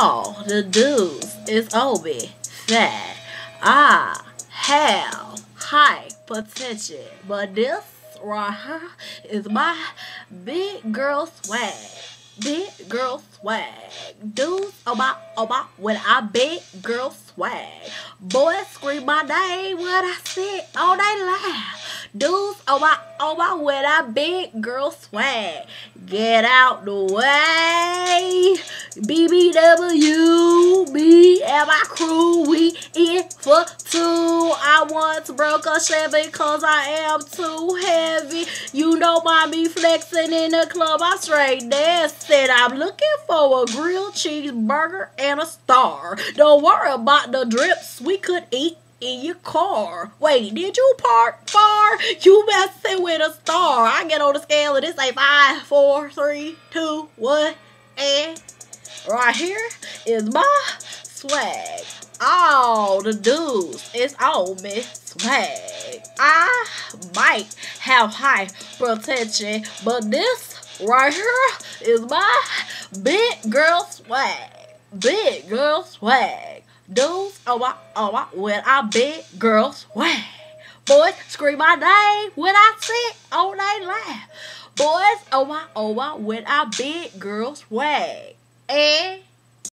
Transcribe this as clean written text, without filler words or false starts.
All the dudes is Obi fat. I have high potential, but this right here is my big girl swag. Big girl swag. Dudes on my when I big girl swag. Boys scream my name when I sit on they laugh. Dudes on my when I big girl swag. Get out the way. BBW, me and my crew, we in for two. I once broke a Chevy cause I am too heavy. You know mommy flexing in the club, I straight dancing. I'm looking for a grilled cheeseburger and a star. Don't worry about the drips we could eat in your car. Wait, did you park far? You messing with a star. I get on the scale and it say 5, 4, 3, 2, 1, and right here is my swag. All the dudes is on me swag. I might have high potential, but this right here is my big girl swag. Big girl swag. Dudes on my when I big girl swag. Boys scream my name when I sit on they laugh. Boys on my when I big girl swag. And